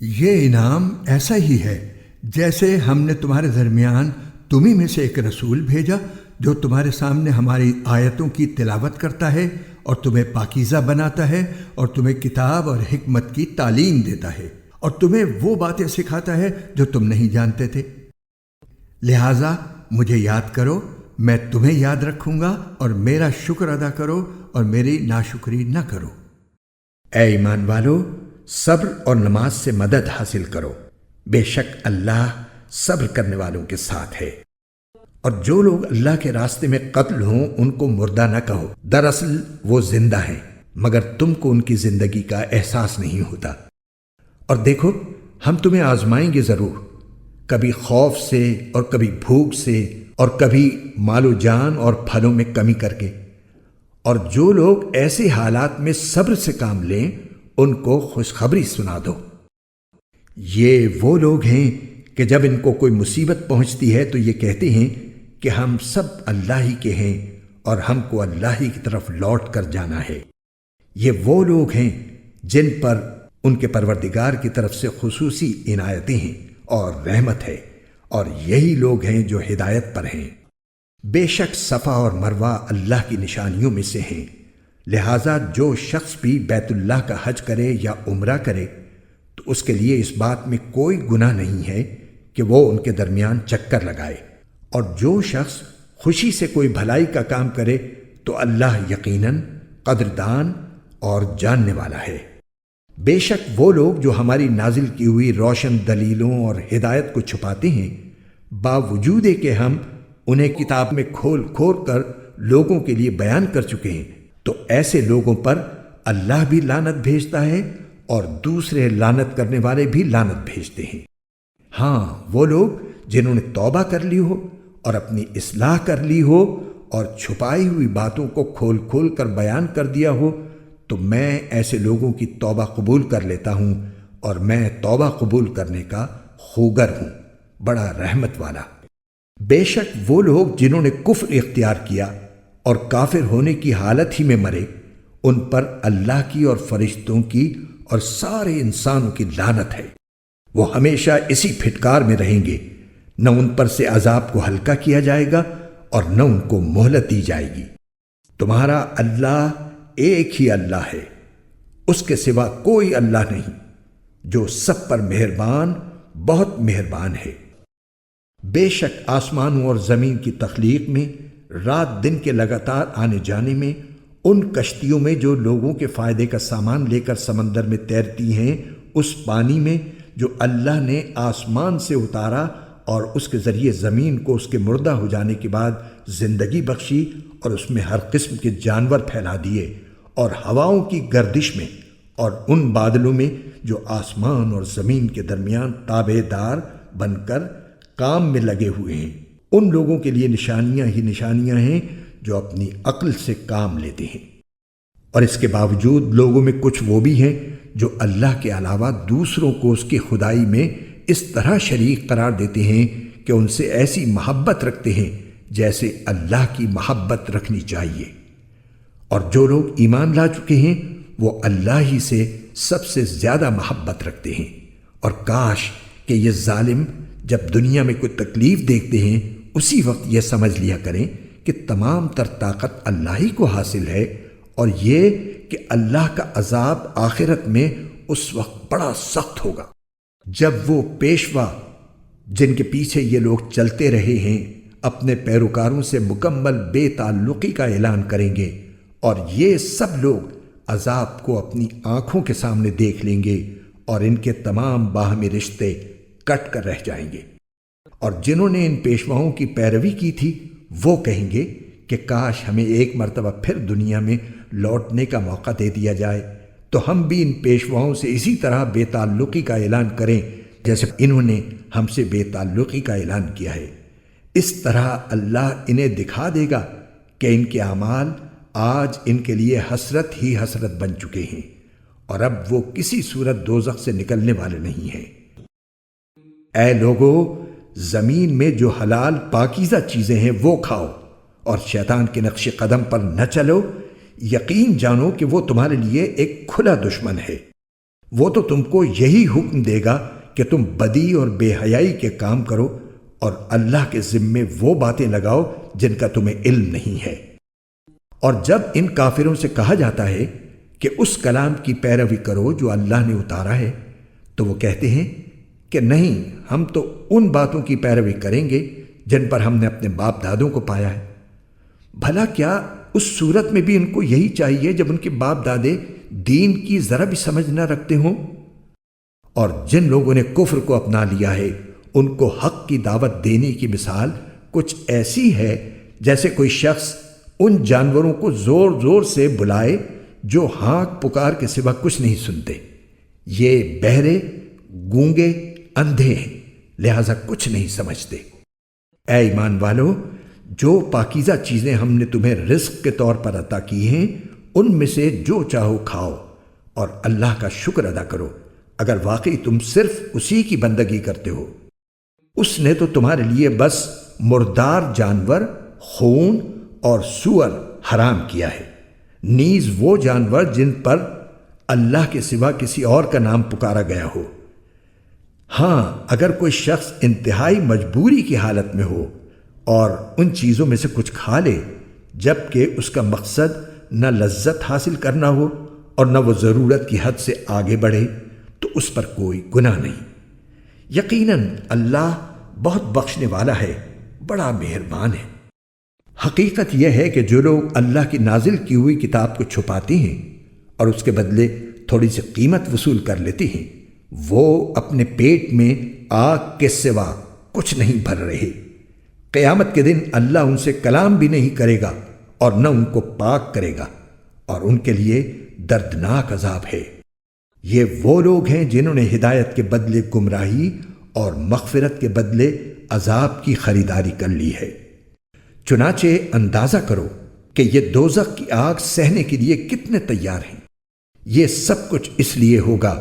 یہ انعام ایسا ہی ہے جیسے ہم نے تمہارے درمیان تمہیں میں سے ایک رسول بھیجا جو تمہارے سامنے ہماری آیتوں کی تلاوت کرتا ہے اور تمہیں پاکیزہ بناتا ہے اور تمہیں کتاب اور حکمت کی تعلیم دیتا ہے اور تمہیں وہ باتیں سکھاتا ہے جو تم نہیں جانتے تھے۔ لہٰذا مجھے یاد کرو، میں تمہیں یاد رکھوں گا، اور میرا شکر ادا کرو اور میری ناشکری نہ کرو۔ اے ایمان والو، صبر اور نماز سے مدد حاصل کرو، بے شک اللہ صبر کرنے والوں کے ساتھ ہے۔ اور جو لوگ اللہ کے راستے میں قتل ہوں ان کو مردہ نہ کہو، دراصل وہ زندہ ہیں مگر تم کو ان کی زندگی کا احساس نہیں ہوتا۔ اور دیکھو، ہم تمہیں آزمائیں گے ضرور، کبھی خوف سے اور کبھی بھوک سے اور کبھی مال و جان اور پھلوں میں کمی کر کے۔ اور جو لوگ ایسے حالات میں صبر سے کام لیں ان کو خوشخبری سنا دو۔ یہ وہ لوگ ہیں کہ جب ان کو کوئی مصیبت پہنچتی ہے تو یہ کہتے ہیں کہ ہم سب اللہ ہی کے ہیں اور ہم کو اللہ ہی کی طرف لوٹ کر جانا ہے۔ یہ وہ لوگ ہیں جن پر ان کے پروردگار کی طرف سے خصوصی عنایتیں ہیں اور رحمت ہے، اور یہی لوگ ہیں جو ہدایت پر ہیں۔ بے شک صفا اور مروہ اللہ کی نشانیوں میں سے ہیں، لہٰذا جو شخص بھی بیت اللہ کا حج کرے یا عمرہ کرے تو اس کے لیے اس بات میں کوئی گناہ نہیں ہے کہ وہ ان کے درمیان چکر لگائے، اور جو شخص خوشی سے کوئی بھلائی کا کام کرے تو اللہ یقیناً قدردان اور جاننے والا ہے۔ بے شک وہ لوگ جو ہماری نازل کی ہوئی روشن دلیلوں اور ہدایت کو چھپاتے ہیں، باوجود کہ ہم انہیں کتاب میں کھول کھول کر لوگوں کے لیے بیان کر چکے ہیں، تو ایسے لوگوں پر اللہ بھی لعنت بھیجتا ہے اور دوسرے لعنت کرنے والے بھی لعنت بھیجتے ہیں۔ ہاں، وہ لوگ جنہوں نے توبہ کر لی ہو اور اپنی اصلاح کر لی ہو اور چھپائی ہوئی باتوں کو کھول کھول کر بیان کر دیا ہو، تو میں ایسے لوگوں کی توبہ قبول کر لیتا ہوں، اور میں توبہ قبول کرنے کا خوگر ہوں، بڑا رحمت والا۔ بے شک وہ لوگ جنہوں نے کفر اختیار کیا اور کافر ہونے کی حالت ہی میں مرے، ان پر اللہ کی اور فرشتوں کی اور سارے انسانوں کی لعنت ہے۔ وہ ہمیشہ اسی پھٹکار میں رہیں گے، نہ ان پر سے عذاب کو ہلکا کیا جائے گا اور نہ ان کو مہلت دی جائے گی۔ تمہارا اللہ ایک ہی اللہ ہے، اس کے سوا کوئی اللہ نہیں، جو سب پر مہربان، بہت مہربان ہے۔ بے شک آسمانوں اور زمین کی تخلیق میں، رات دن کے لگاتار آنے جانے میں، ان کشتیوں میں جو لوگوں کے فائدے کا سامان لے کر سمندر میں تیرتی ہیں، اس پانی میں جو اللہ نے آسمان سے اتارا اور اس کے ذریعے زمین کو اس کے مردہ ہو جانے کے بعد زندگی بخشی اور اس میں ہر قسم کے جانور پھیلا دیے، اور ہواؤں کی گردش میں، اور ان بادلوں میں جو آسمان اور زمین کے درمیان تابع دار بن کر کام میں لگے ہوئے ہیں، ان لوگوں کے لیے نشانیاں ہی نشانیاں ہیں جو اپنی عقل سے کام لیتے ہیں۔ اور اس کے باوجود لوگوں میں کچھ وہ بھی ہیں جو اللہ کے علاوہ دوسروں کو اس کی خدائی میں اس طرح شریک قرار دیتے ہیں کہ ان سے ایسی محبت رکھتے ہیں جیسے اللہ کی محبت رکھنی چاہیے۔ اور جو لوگ ایمان لا چکے ہیں وہ اللہ ہی سے سب سے زیادہ محبت رکھتے ہیں، اور کاش کہ یہ ظالم جب دنیا میں کوئی تکلیف دیکھتے ہیں اسی وقت یہ سمجھ لیا کریں کہ تمام تر طاقت اللہ ہی کو حاصل ہے، اور یہ کہ اللہ کا عذاب آخرت میں اس وقت بڑا سخت ہوگا جب وہ پیشوا جن کے پیچھے یہ لوگ چلتے رہے ہیں اپنے پیروکاروں سے مکمل بے تعلقی کا اعلان کریں گے، اور یہ سب لوگ عذاب کو اپنی آنکھوں کے سامنے دیکھ لیں گے، اور ان کے تمام باہمی رشتے کٹ کر رہ جائیں گے۔ اور جنہوں نے ان پیشواؤں کی پیروی کی تھی وہ کہیں گے کہ کاش ہمیں ایک مرتبہ پھر دنیا میں لوٹنے کا موقع دے دیا جائے تو ہم بھی ان پیشواؤں سے اسی طرح بے تعلقی کا اعلان کریں جیسے انہوں نے ہم سے بے تعلقی کا اعلان کیا ہے۔ اس طرح اللہ انہیں دکھا دے گا کہ ان کے اعمال آج ان کے لیے حسرت ہی حسرت بن چکے ہیں، اور اب وہ کسی صورت دوزخ سے نکلنے والے نہیں ہیں۔ اے لوگو، زمین میں جو حلال پاکیزہ چیزیں ہیں وہ کھاؤ، اور شیطان کے نقش قدم پر نہ چلو، یقین جانو کہ وہ تمہارے لیے ایک کھلا دشمن ہے۔ وہ تو تم کو یہی حکم دے گا کہ تم بدی اور بے حیائی کے کام کرو اور اللہ کے ذمے وہ باتیں لگاؤ جن کا تمہیں علم نہیں ہے۔ اور جب ان کافروں سے کہا جاتا ہے کہ اس کلام کی پیروی کرو جو اللہ نے اتارا ہے، تو وہ کہتے ہیں کہ نہیں، ہم تو ان باتوں کی پیروی کریں گے جن پر ہم نے اپنے باپ دادوں کو پایا ہے۔ بھلا کیا اس صورت میں بھی ان کو یہی چاہیے جب ان کے باپ دادے دین کی ذرا بھی سمجھ نہ رکھتے ہوں؟ اور جن لوگوں نے کفر کو اپنا لیا ہے ان کو حق کی دعوت دینے کی مثال کچھ ایسی ہے جیسے کوئی شخص ان جانوروں کو زور زور سے بلائے جو ہانک پکار کے سوا کچھ نہیں سنتے۔ یہ بہرے، گونگے، اندھے ہیں، لہذا کچھ نہیں سمجھتے۔ اے ایمان والو، جو پاکیزہ چیزیں ہم نے تمہیں رزق کے طور پر عطا کی ہیں ان میں سے جو چاہو کھاؤ اور اللہ کا شکر ادا کرو اگر واقعی تم صرف اسی کی بندگی کرتے ہو۔ اس نے تو تمہارے لیے بس مردار جانور، خون اور سور حرام کیا ہے، نیز وہ جانور جن پر اللہ کے سوا کسی اور کا نام پکارا گیا ہو۔ ہاں، اگر کوئی شخص انتہائی مجبوری کی حالت میں ہو اور ان چیزوں میں سے کچھ کھا لے جبکہ اس کا مقصد نہ لذت حاصل کرنا ہو اور نہ وہ ضرورت کی حد سے آگے بڑھے، تو اس پر کوئی گناہ نہیں۔ یقیناً اللہ بہت بخشنے والا ہے، بڑا مہربان ہے۔ حقیقت یہ ہے کہ جو لوگ اللہ کی نازل کی ہوئی کتاب کو چھپاتے ہیں اور اس کے بدلے تھوڑی سی قیمت وصول کر لیتے ہیں، وہ اپنے پیٹ میں آگ کے سوا کچھ نہیں بھر رہے۔ قیامت کے دن اللہ ان سے کلام بھی نہیں کرے گا اور نہ ان کو پاک کرے گا، اور ان کے لیے دردناک عذاب ہے۔ یہ وہ لوگ ہیں جنہوں نے ہدایت کے بدلے گمراہی اور مغفرت کے بدلے عذاب کی خریداری کر لی ہے۔ چنانچہ اندازہ کرو کہ یہ دوزخ کی آگ سہنے کے لیے کتنے تیار ہیں۔ یہ سب کچھ اس لیے ہوگا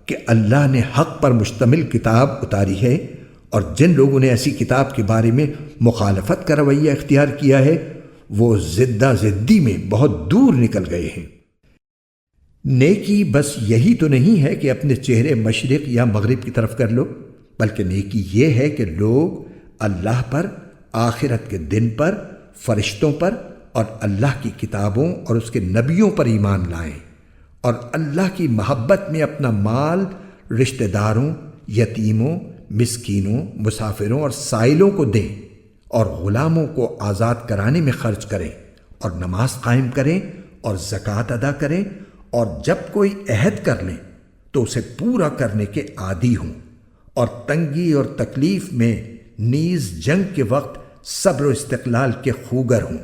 کہ اللہ نے حق پر مشتمل کتاب اتاری ہے، اور جن لوگوں نے ایسی کتاب کے بارے میں مخالفت کا رویہ اختیار کیا ہے وہ زدہ زدی میں بہت دور نکل گئے ہیں۔ نیکی بس یہی تو نہیں ہے کہ اپنے چہرے مشرق یا مغرب کی طرف کر لو، بلکہ نیکی یہ ہے کہ لوگ اللہ پر، آخرت کے دن پر، فرشتوں پر اور اللہ کی کتابوں اور اس کے نبیوں پر ایمان لائیں، اور اللہ کی محبت میں اپنا مال رشتہ داروں، یتیموں، مسکینوں، مسافروں اور سائلوں کو دیں، اور غلاموں کو آزاد کرانے میں خرچ کریں، اور نماز قائم کریں اور زکوٰۃ ادا کریں، اور جب کوئی عہد کر لیں تو اسے پورا کرنے کے عادی ہوں، اور تنگی اور تکلیف میں نیز جنگ کے وقت صبر و استقلال کے خوگر ہوں۔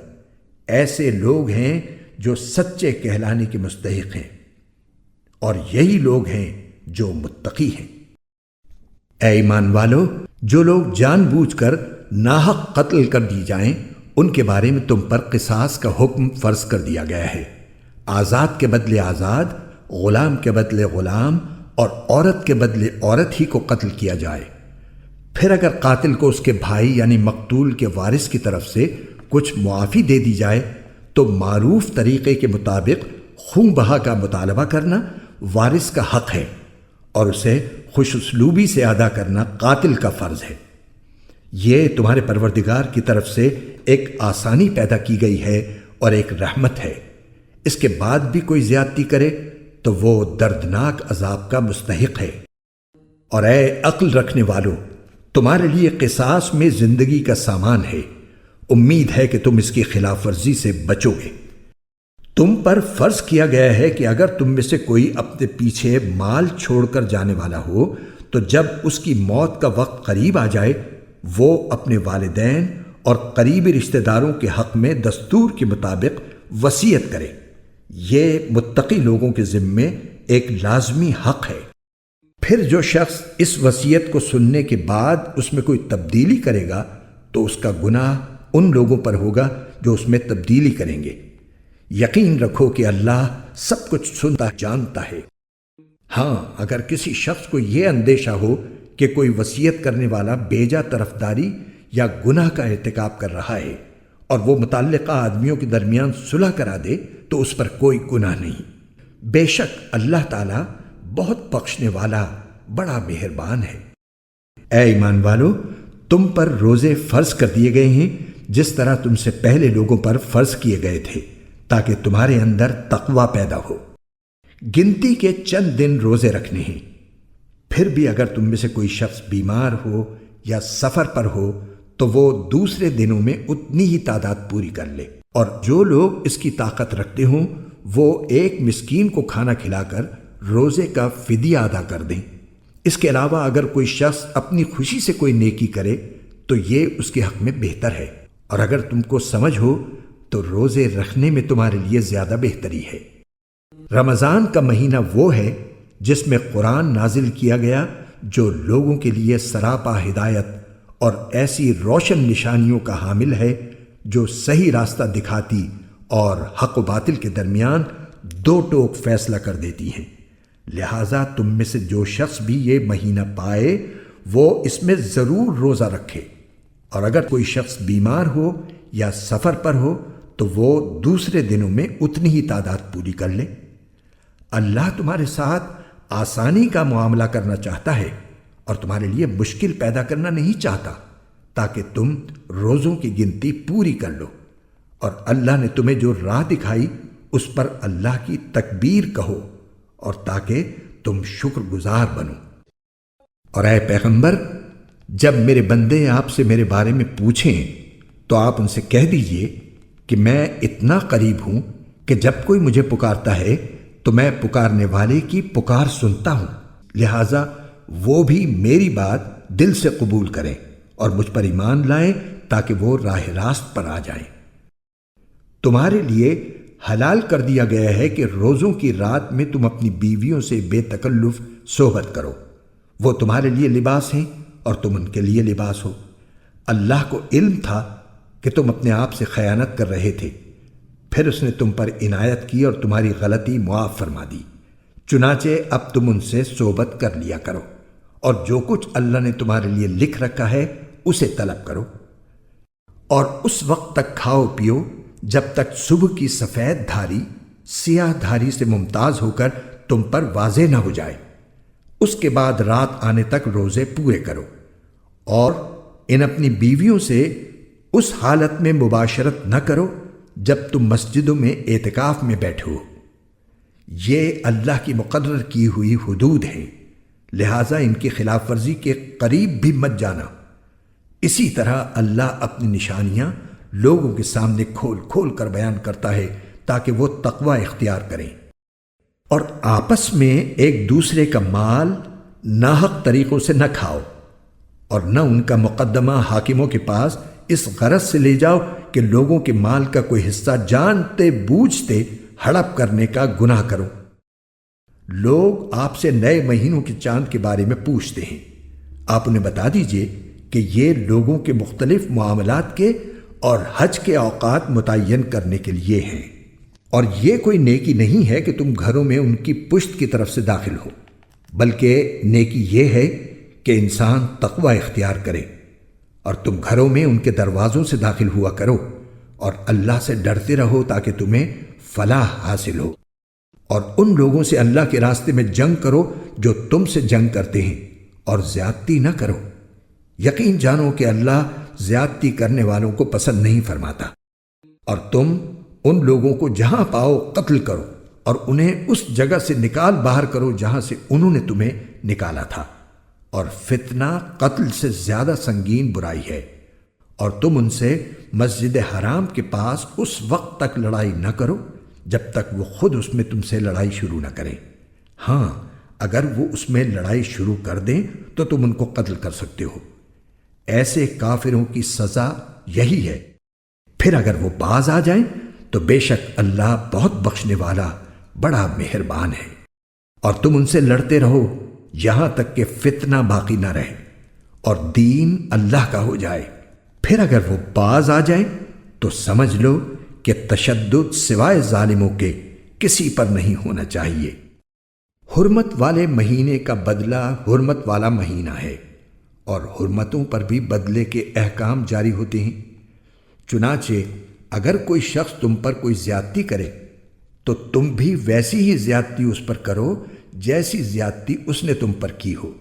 ایسے لوگ ہیں جو سچے کہلانے کے مستحق ہیں، اور یہی لوگ ہیں جو متقی ہیں۔ اے ایمان والو، جو لوگ جان بوجھ کر ناحق قتل کر دی جائیں ان کے بارے میں تم پر قصاص کا حکم فرض کر دیا گیا ہے۔ آزاد کے بدلے آزاد، غلام کے بدلے غلام، اور عورت کے بدلے عورت ہی کو قتل کیا جائے۔ پھر اگر قاتل کو اس کے بھائی یعنی مقتول کے وارث کی طرف سے کچھ معافی دے دی جائے تو معروف طریقے کے مطابق خون بہا کا مطالبہ کرنا وارث کا حق ہے، اور اسے خوش اسلوبی سے ادا کرنا قاتل کا فرض ہے۔ یہ تمہارے پروردگار کی طرف سے ایک آسانی پیدا کی گئی ہے اور ایک رحمت ہے۔ اس کے بعد بھی کوئی زیادتی کرے تو وہ دردناک عذاب کا مستحق ہے۔ اور اے عقل رکھنے والو، تمہارے لیے قصاص میں زندگی کا سامان ہے، امید ہے کہ تم اس کی خلاف ورزی سے بچو گے۔ تم پر فرض کیا گیا ہے کہ اگر تم میں سے کوئی اپنے پیچھے مال چھوڑ کر جانے والا ہو تو جب اس کی موت کا وقت قریب آ جائے وہ اپنے والدین اور قریبی رشتہ داروں کے حق میں دستور کے مطابق وصیت کرے۔ یہ متقی لوگوں کے ذمے ایک لازمی حق ہے۔ پھر جو شخص اس وصیت کو سننے کے بعد اس میں کوئی تبدیلی کرے گا تو اس کا گناہ ان لوگوں پر ہوگا جو اس میں تبدیلی کریں گے۔ یقین رکھو کہ اللہ سب کچھ سنتا جانتا ہے۔ ہاں، اگر کسی شخص کو یہ اندیشہ ہو کہ کوئی وصیت کرنے والا بیجا طرفداری یا گناہ کا ارتکاب کر رہا ہے اور وہ متعلقہ آدمیوں کے درمیان صلح کرا دے تو اس پر کوئی گناہ نہیں۔ بے شک اللہ تعالیٰ بہت بخشنے والا بڑا مہربان ہے۔ اے ایمان والو، تم پر روزے فرض کر دیے گئے ہیں جس طرح تم سے پہلے لوگوں پر فرض کیے گئے تھے، تاکہ تمہارے اندر تقوی پیدا ہو۔ گنتی کے چند دن روزے رکھنے ہیں۔ پھر بھی اگر تم میں سے کوئی شخص بیمار ہو یا سفر پر ہو تو وہ دوسرے دنوں میں اتنی ہی تعداد پوری کر لے، اور جو لوگ اس کی طاقت رکھتے ہوں وہ ایک مسکین کو کھانا کھلا کر روزے کا فدیہ ادا کر دیں۔ اس کے علاوہ اگر کوئی شخص اپنی خوشی سے کوئی نیکی کرے تو یہ اس کے حق میں بہتر ہے، اور اگر تم کو سمجھ ہو تو روزے رکھنے میں تمہارے لیے زیادہ بہتری ہے۔ رمضان کا مہینہ وہ ہے جس میں قرآن نازل کیا گیا جو لوگوں کے لیے سراپا ہدایت اور ایسی روشن نشانیوں کا حامل ہے جو صحیح راستہ دکھاتی اور حق و باطل کے درمیان دو ٹوک فیصلہ کر دیتی ہیں۔ لہٰذا تم میں سے جو شخص بھی یہ مہینہ پائے وہ اس میں ضرور روزہ رکھے، اور اگر کوئی شخص بیمار ہو یا سفر پر ہو تو وہ دوسرے دنوں میں اتنی ہی تعداد پوری کر لے۔ اللہ تمہارے ساتھ آسانی کا معاملہ کرنا چاہتا ہے اور تمہارے لیے مشکل پیدا کرنا نہیں چاہتا، تاکہ تم روزوں کی گنتی پوری کر لو، اور اللہ نے تمہیں جو راہ دکھائی اس پر اللہ کی تکبیر کہو، اور تاکہ تم شکر گزار بنو۔ اور اے پیغمبر، جب میرے بندے آپ سے میرے بارے میں پوچھیں تو آپ ان سے کہہ دیجئے کہ میں اتنا قریب ہوں کہ جب کوئی مجھے پکارتا ہے تو میں پکارنے والے کی پکار سنتا ہوں، لہٰذا وہ بھی میری بات دل سے قبول کریں اور مجھ پر ایمان لائیں تاکہ وہ راہ راست پر آ جائیں۔ تمہارے لیے حلال کر دیا گیا ہے کہ روزوں کی رات میں تم اپنی بیویوں سے بے تکلف صحبت کرو، وہ تمہارے لیے لباس ہیں اور تم ان کے لیے لباس ہو۔ اللہ کو علم تھا کہ تم اپنے آپ سے خیانت کر رہے تھے، پھر اس نے تم پر عنایت کی اور تمہاری غلطی معاف فرما دی، چنانچہ اب تم ان سے صحبت کر لیا کرو، اور جو کچھ اللہ نے تمہارے لیے لکھ رکھا ہے اسے طلب کرو، اور اس وقت تک کھاؤ پیو جب تک صبح کی سفید دھاری سیاہ دھاری سے ممتاز ہو کر تم پر واضح نہ ہو جائے۔ اس کے بعد رات آنے تک روزے پورے کرو، اور ان اپنی بیویوں سے اس حالت میں مباشرت نہ کرو جب تم مسجدوں میں اعتکاف میں بیٹھے ہو۔ یہ اللہ کی مقرر کی ہوئی حدود ہیں، لہٰذا ان کی خلاف ورزی کے قریب بھی مت جانا۔ اسی طرح اللہ اپنی نشانیاں لوگوں کے سامنے کھول کھول کر بیان کرتا ہے تاکہ وہ تقوی اختیار کریں، اور آپس میں ایک دوسرے کا مال ناحق طریقوں سے نہ کھاؤ، اور نہ ان کا مقدمہ حاکموں کے پاس اس غرض سے لے جاؤ کہ لوگوں کے مال کا کوئی حصہ جانتے بوجھتے ہڑپ کرنے کا گناہ کرو۔ لوگ آپ سے نئے مہینوں کے چاند کے بارے میں پوچھتے ہیں، آپ انہیں بتا دیجئے کہ یہ لوگوں کے مختلف معاملات کے اور حج کے اوقات متعین کرنے کے لیے ہیں، اور یہ کوئی نیکی نہیں ہے کہ تم گھروں میں ان کی پشت کی طرف سے داخل ہو، بلکہ نیکی یہ ہے کہ انسان تقوی اختیار کرے، اور تم گھروں میں ان کے دروازوں سے داخل ہوا کرو، اور اللہ سے ڈرتے رہو تاکہ تمہیں فلاح حاصل ہو، اور ان لوگوں سے اللہ کے راستے میں جنگ کرو جو تم سے جنگ کرتے ہیں، اور زیادتی نہ کرو۔ یقین جانو کہ اللہ زیادتی کرنے والوں کو پسند نہیں فرماتا۔ اور تم ان لوگوں کو جہاں پاؤ قتل کرو، اور انہیں اس جگہ سے نکال باہر کرو جہاں سے انہوں نے تمہیں نکالا تھا، اور فتنہ قتل سے زیادہ سنگین برائی ہے۔ اور تم ان سے مسجد حرام کے پاس اس وقت تک لڑائی نہ کرو جب تک وہ خود اس میں تم سے لڑائی شروع نہ کریں۔ ہاں، اگر وہ اس میں لڑائی شروع کر دیں تو تم ان کو قتل کر سکتے ہو۔ ایسے کافروں کی سزا یہی ہے۔ پھر اگر وہ باز آ جائیں تو بے شک اللہ بہت بخشنے والا بڑا مہربان ہے۔ اور تم ان سے لڑتے رہو یہاں تک کہ فتنہ باقی نہ رہے اور دین اللہ کا ہو جائے۔ پھر اگر وہ باز آ جائیں تو سمجھ لو کہ تشدد سوائے ظالموں کے کسی پر نہیں ہونا چاہیے۔ حرمت والے مہینے کا بدلہ حرمت والا مہینہ ہے، اور حرمتوں پر بھی بدلے کے احکام جاری ہوتے ہیں۔ چنانچہ اگر کوئی شخص تم پر کوئی زیادتی کرے تو تم بھی ویسی ہی زیادتی اس پر کرو جیسی زیادتی اس نے تم پر کی ہو،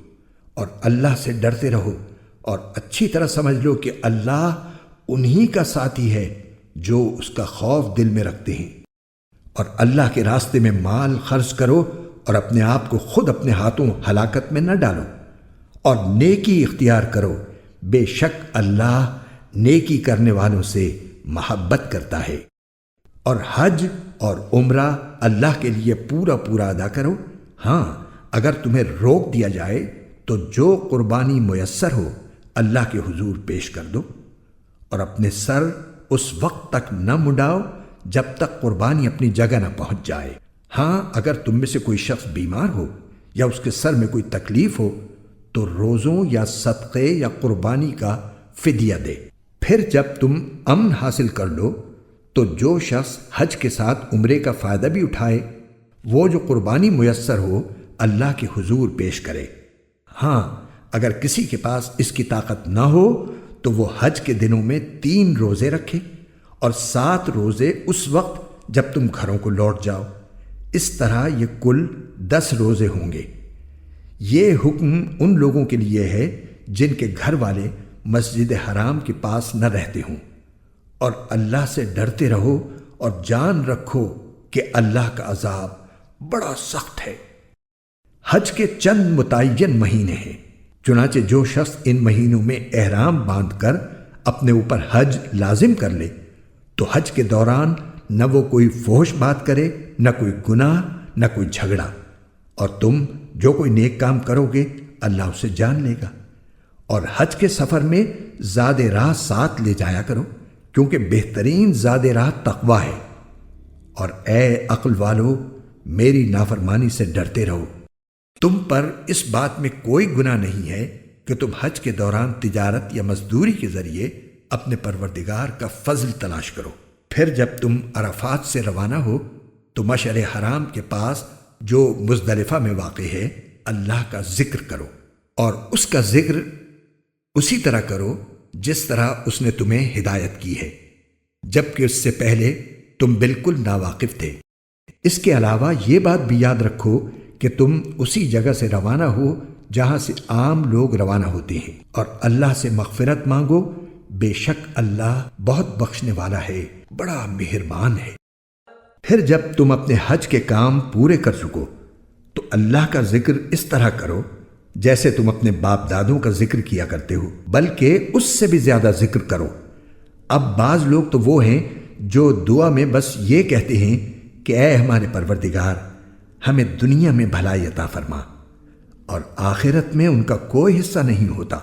اور اللہ سے ڈرتے رہو اور اچھی طرح سمجھ لو کہ اللہ انہی کا ساتھی ہے جو اس کا خوف دل میں رکھتے ہیں۔ اور اللہ کے راستے میں مال خرچ کرو اور اپنے آپ کو خود اپنے ہاتھوں ہلاکت میں نہ ڈالو، اور نیکی اختیار کرو، بے شک اللہ نیکی کرنے والوں سے محبت کرتا ہے۔ اور حج اور عمرہ اللہ کے لیے پورا پورا ادا کرو۔ ہاں، اگر تمہیں روک دیا جائے تو جو قربانی میسر ہو اللہ کے حضور پیش کر دو، اور اپنے سر اس وقت تک نہ مڈاؤ جب تک قربانی اپنی جگہ نہ پہنچ جائے۔ ہاں، اگر تم میں سے کوئی شخص بیمار ہو یا اس کے سر میں کوئی تکلیف ہو تو روزوں یا صدقے یا قربانی کا فدیہ دے۔ پھر جب تم امن حاصل کر لو تو جو شخص حج کے ساتھ عمرے کا فائدہ بھی اٹھائے وہ جو قربانی میسر ہو اللہ کے حضور پیش کرے۔ ہاں، اگر کسی کے پاس اس کی طاقت نہ ہو تو وہ حج کے دنوں میں 3 روزے رکھے اور 7 روزے اس وقت جب تم گھروں کو لوٹ جاؤ۔ اس طرح یہ کل 10 روزے ہوں گے۔ یہ حکم ان لوگوں کے لیے ہے جن کے گھر والے مسجد حرام کے پاس نہ رہتے ہوں، اور اللہ سے ڈرتے رہو اور جان رکھو کہ اللہ کا عذاب بڑا سخت ہے۔ حج کے چند متعین مہینے ہیں، چنانچہ جو شخص ان مہینوں میں احرام باندھ کر اپنے اوپر حج لازم کر لے تو حج کے دوران نہ وہ کوئی فحش بات کرے، نہ کوئی گناہ، نہ کوئی جھگڑا، اور تم جو کوئی نیک کام کرو گے اللہ اسے جان لے گا۔ اور حج کے سفر میں زاد راہ ساتھ لے جایا کرو، کیونکہ بہترین زاد راہ تقویٰ ہے۔ اور اے عقل والو، میری نافرمانی سے ڈرتے رہو۔ تم پر اس بات میں کوئی گناہ نہیں ہے کہ تم حج کے دوران تجارت یا مزدوری کے ذریعے اپنے پروردگار کا فضل تلاش کرو۔ پھر جب تم عرفات سے روانہ ہو تو مشعر حرام کے پاس جو مزدلفہ میں واقع ہے اللہ کا ذکر کرو، اور اس کا ذکر اسی طرح کرو جس طرح اس نے تمہیں ہدایت کی ہے، جبکہ اس سے پہلے تم بالکل ناواقف تھے۔ اس کے علاوہ یہ بات بھی یاد رکھو کہ تم اسی جگہ سے روانہ ہو جہاں سے عام لوگ روانہ ہوتے ہیں، اور اللہ سے مغفرت مانگو، بے شک اللہ بہت بخشنے والا ہے، بڑا مہربان ہے۔ پھر جب تم اپنے حج کے کام پورے کر چکو تو اللہ کا ذکر اس طرح کرو جیسے تم اپنے باپ دادوں کا ذکر کیا کرتے ہو، بلکہ اس سے بھی زیادہ ذکر کرو۔ اب بعض لوگ تو وہ ہیں جو دعا میں بس یہ کہتے ہیں کہ اے ہمارے پروردگار، ہمیں دنیا میں بھلائی عطا فرما، اور آخرت میں ان کا کوئی حصہ نہیں ہوتا۔